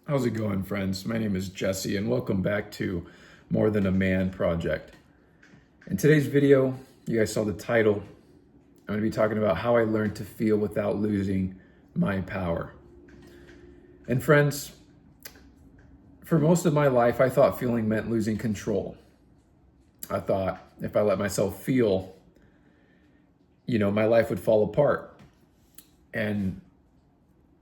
How's it going, friends? My name is Jesse, and welcome back to More Than a Man Project. In today's video, you guys saw the title. I'm going to be talking about how I learned to feel without losing my power. And friends, for most of my life, I thought feeling meant losing control. I thought if I let myself feel, my life would fall apart. And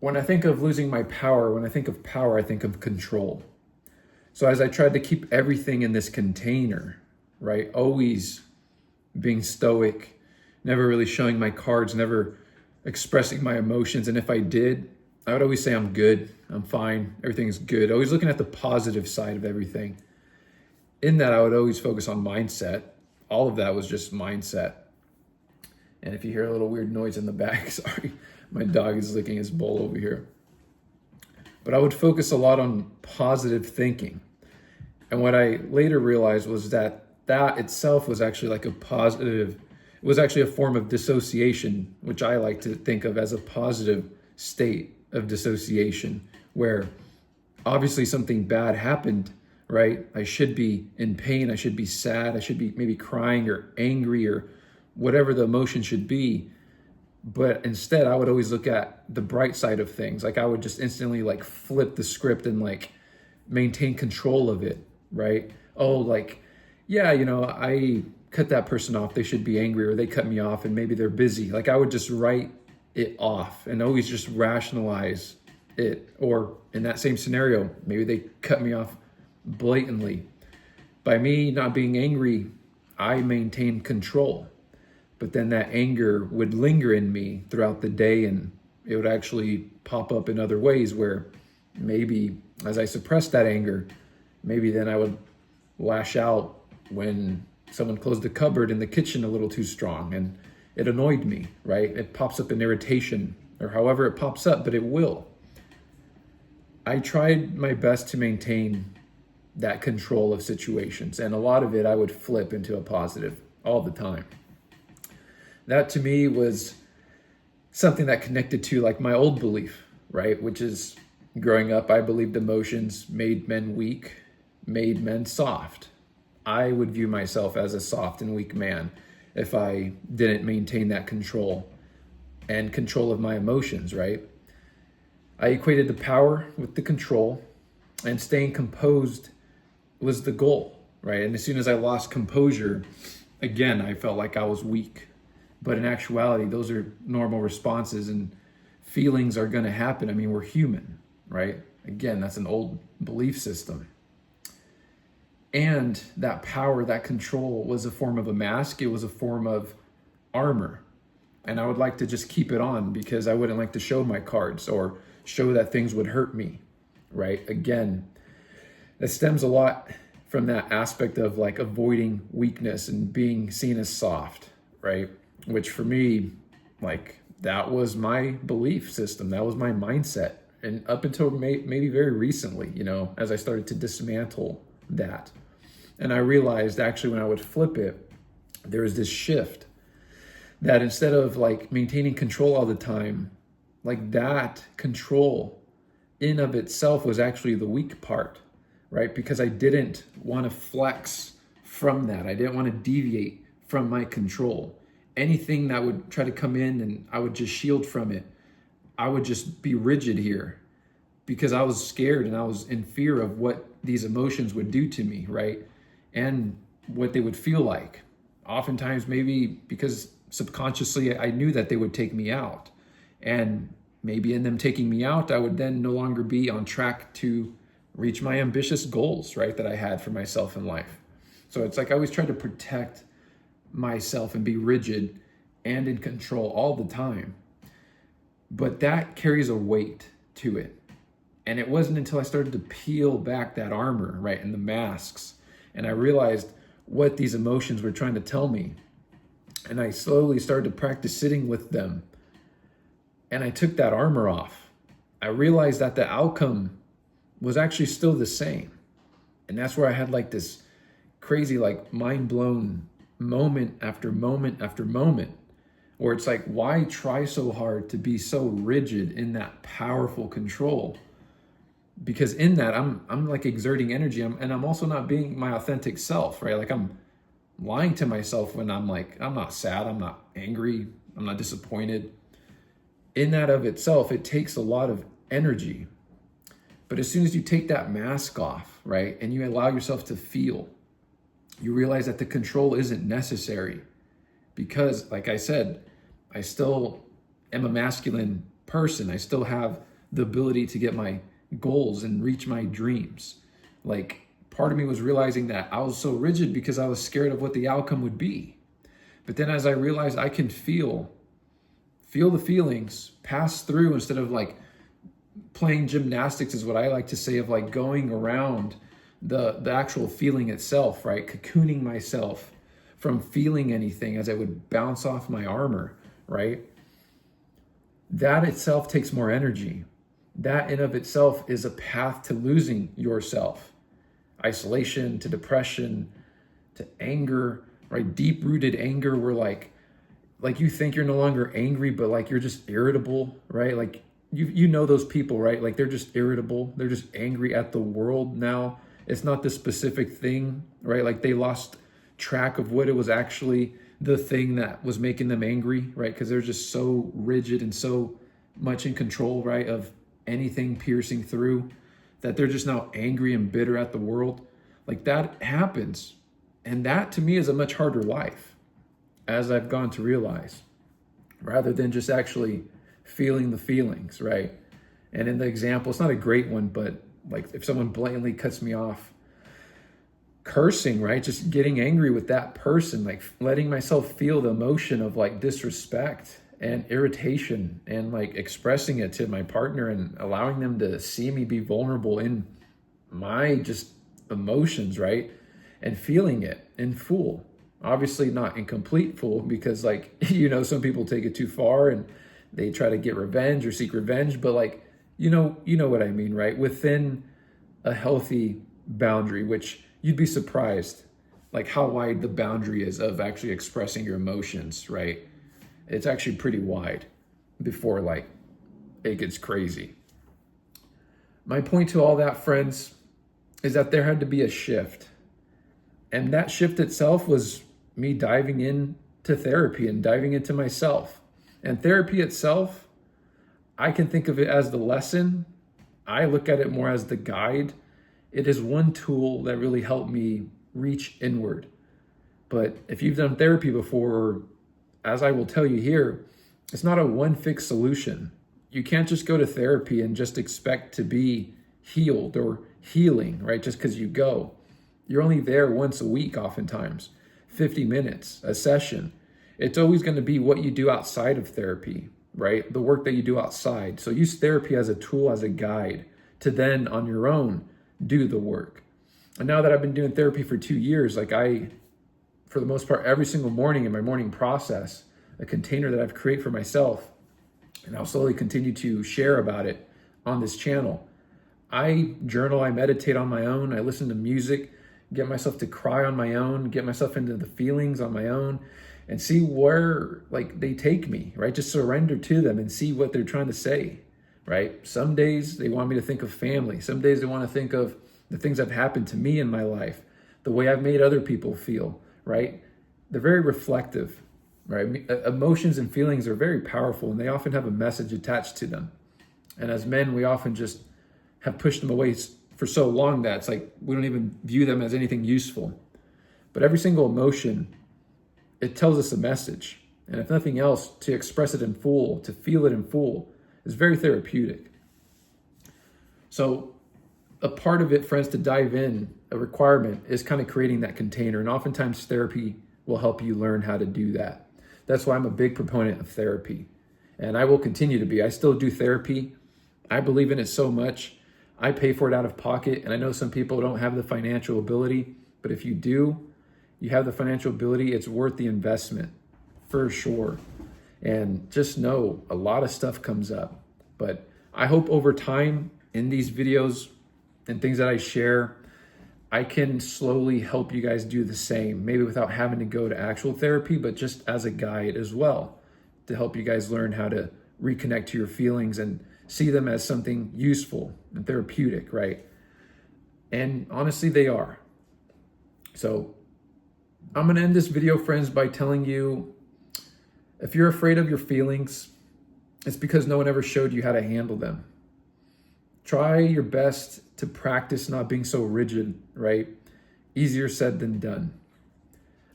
when I think of losing my power, when I think of power, I think of control. So as I tried to keep everything in this container, right? Always being stoic, never really showing my cards, never expressing my emotions. And if I did, I would always say I'm good, I'm fine, everything's good. Always looking at the positive side of everything. In that, I would always focus on mindset. All of that was just mindset. And if you hear a little weird noise in the back, sorry, my dog is licking his bowl over here. But I would focus a lot on positive thinking. And what I later realized was that itself was actually like a positive, it was actually a form of dissociation, which I like to think of as a positive state of dissociation, where obviously something bad happened, right? I should be in pain, I should be sad, I should be maybe crying or angry or whatever the emotion should be. But instead, I would always look at the bright side of things. Like I would just instantly like flip the script and like maintain control of it, right? Oh, like, yeah, I cut that person off. They should be angry, or they cut me off and maybe they're busy. Like I would just write it off and always just rationalize it. Or in that same scenario, maybe they cut me off blatantly. By me not being angry, I maintained control. But then that anger would linger in me throughout the day, and it would actually pop up in other ways where maybe as I suppressed that anger, maybe then I would lash out when someone closed the cupboard in the kitchen a little too strong and it annoyed me, right? It pops up in irritation or however it pops up, but it will. I tried my best to maintain that control of situations, and a lot of it I would flip into a positive all the time. That to me was something that connected to like my old belief, right? Which is growing up, I believed emotions made men weak, made men soft. I would view myself as a soft and weak man if I didn't maintain that control and control of my emotions, right? I equated the power with the control, and staying composed was the goal, right? And as soon as I lost composure, again, I felt like I was weak. But in actuality, those are normal responses, and feelings are going to happen. I mean, we're human, right? Again, that's an old belief system. And that power, that control was a form of a mask. It was a form of armor. And I would like to just keep it on because I wouldn't like to show my cards or show that things would hurt me, right? Again, that stems a lot from that aspect of like avoiding weakness and being seen as soft, right? Which for me, like that was my belief system. That was my mindset. And up until maybe very recently, as I started to dismantle that. And I realized actually when I would flip it, there was this shift that instead of like maintaining control all the time, like that control in of itself was actually the weak part, right? Because I didn't want to flex from that. I didn't want to deviate from my control. Anything that would try to come in and I would just shield from it, I would just be rigid here because I was scared and I was in fear of what these emotions would do to me, right? And what they would feel like. Oftentimes, maybe because subconsciously I knew that they would take me out. And maybe in them taking me out, I would then no longer be on track to reach my ambitious goals, right, that I had for myself in life. So it's like I always tried to protect myself and be rigid and in control all the time. But that carries a weight to it. And it wasn't until I started to peel back that armor, right, and the masks, and I realized what these emotions were trying to tell me. And I slowly started to practice sitting with them. And I took that armor off. I realized that the outcome was actually still the same. And that's where I had like this crazy, like mind blown moment after moment after moment where it's like, why try so hard to be so rigid in that powerful control because in that I'm like exerting energy, and I'm also not being my authentic self, right? Like I'm lying to myself when I'm like, I'm not sad, I'm not angry, I'm not disappointed. In that of itself, it takes a lot of energy. But as soon as you take that mask off, right, and you allow yourself to feel, you realize that the control isn't necessary. Because, like I said, I still am a masculine person. I still have the ability to get my goals and reach my dreams. Like, part of me was realizing that I was so rigid because I was scared of what the outcome would be. But then as I realized I can feel the feelings, pass through, instead of like playing gymnastics is what I like to say, of like going around the actual feeling itself, right? Cocooning myself from feeling anything as I would bounce off my armor, right? That itself takes more energy. That in of itself is a path to losing yourself. Isolation, to depression, to anger, right? Deep-rooted anger where like you think you're no longer angry, but like you're just irritable, right? Like you know those people, right? Like they're just irritable. They're just angry at the world now. It's not the specific thing, right? Like they lost track of what it was actually the thing that was making them angry, right? Because they're just so rigid and so much in control, right, of anything piercing through, that they're just now angry and bitter at the world. Like that happens. And that to me is a much harder life, as I've gone to realize, rather than just actually feeling the feelings, right? And in the example, it's not a great one, but like if someone blatantly cuts me off, cursing, right? Just getting angry with that person, like letting myself feel the emotion of like disrespect and irritation, and like expressing it to my partner and allowing them to see me be vulnerable in my just emotions, right? And feeling it in full. Obviously not in complete full, because like, some people take it too far and they try to get revenge or seek revenge, but like, you know what I mean, right? Within a healthy boundary, which you'd be surprised like how wide the boundary is of actually expressing your emotions, right? It's actually pretty wide before like it gets crazy. My point to all that, friends, is that there had to be a shift. And that shift itself was me diving into therapy and diving into myself. And therapy itself, I can think of it as the lesson. I look at it more as the guide. It is one tool that really helped me reach inward. But if you've done therapy before, or as I will tell you here, it's not a one fixed solution. You can't just go to therapy and just expect to be healed or healing, right? Just because you go. You're only there once a week, oftentimes, 50 minutes, a session. It's always going to be what you do outside of therapy, right? The work that you do outside. So use therapy as a tool, as a guide to then on your own do the work. And now that I've been doing therapy for 2 years, like for the most part, every single morning in my morning process, a container that I've created for myself, and I'll slowly continue to share about it on this channel. I journal, I meditate on my own, I listen to music, get myself to cry on my own, get myself into the feelings on my own, and see where like they take me, right? Just surrender to them and see what they're trying to say, right? Some days they want me to think of family. Some days they want to think of the things that have happened to me in my life, the way I've made other people feel, right? They're very reflective, right? Emotions and feelings are very powerful, and they often have a message attached to them. And as men, we often just have pushed them away for so long that it's like we don't even view them as anything useful. But every single emotion, it tells us a message. And if nothing else, to express it in full, to feel it in full, is very therapeutic. So a part of it, friends, to dive in, a requirement is kind of creating that container. And oftentimes therapy will help you learn how to do that. That's why I'm a big proponent of therapy. And I will continue to be. I still do therapy. I believe in it so much. I pay for it out of pocket. And I know some people don't have the financial ability, but if you do, you have the financial ability, it's worth the investment for sure. And just know a lot of stuff comes up. But I hope over time in these videos and things that I share, I can slowly help you guys do the same, maybe without having to go to actual therapy, but just as a guide as well, to help you guys learn how to reconnect to your feelings and see them as something useful and therapeutic, right? And honestly, they are. So I'm going to end this video, friends, by telling you, if you're afraid of your feelings, it's because no one ever showed you how to handle them. Try your best to practice not being so rigid, right? Easier said than done.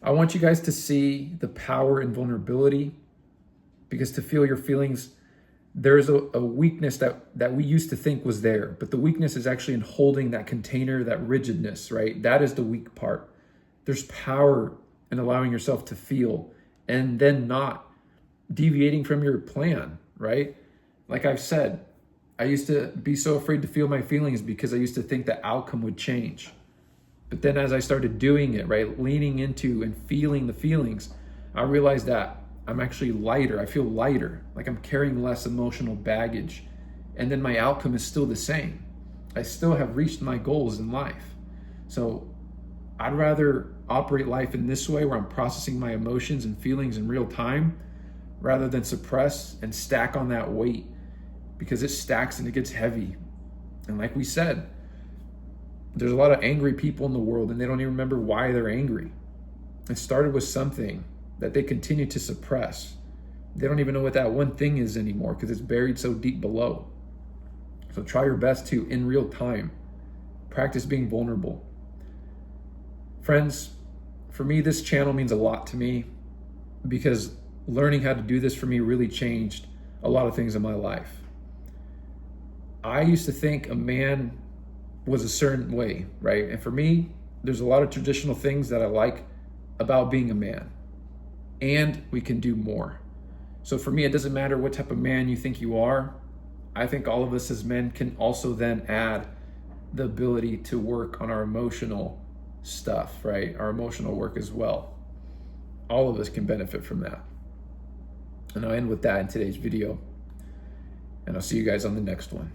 I want you guys to see the power in vulnerability, because to feel your feelings, there's a weakness that we used to think was there, but the weakness is actually in holding that container, that rigidness, right? That is the weak part. There's power in allowing yourself to feel and then not deviating from your plan, right? Like I've said, I used to be so afraid to feel my feelings because I used to think the outcome would change. But then as I started doing it, right, leaning into and feeling the feelings, I realized that I'm actually lighter. I feel lighter, like I'm carrying less emotional baggage. And then my outcome is still the same. I still have reached my goals in life. So I'd rather operate life in this way, where I'm processing my emotions and feelings in real time, rather than suppress and stack on that weight, because it stacks and it gets heavy. And like we said, there's a lot of angry people in the world and they don't even remember why they're angry. It started with something that they continue to suppress. They don't even know what that one thing is anymore because it's buried so deep below. So try your best to, in real time, practice being vulnerable. Friends, for me, this channel means a lot to me, because learning how to do this for me really changed a lot of things in my life. I used to think a man was a certain way, right? And for me, there's a lot of traditional things that I like about being a man, and we can do more. So for me, it doesn't matter what type of man you think you are. I think all of us as men can also then add the ability to work on our emotional stuff, right? Our emotional work as well. All of us can benefit from that. And I'll end with that in today's video, and I'll see you guys on the next one.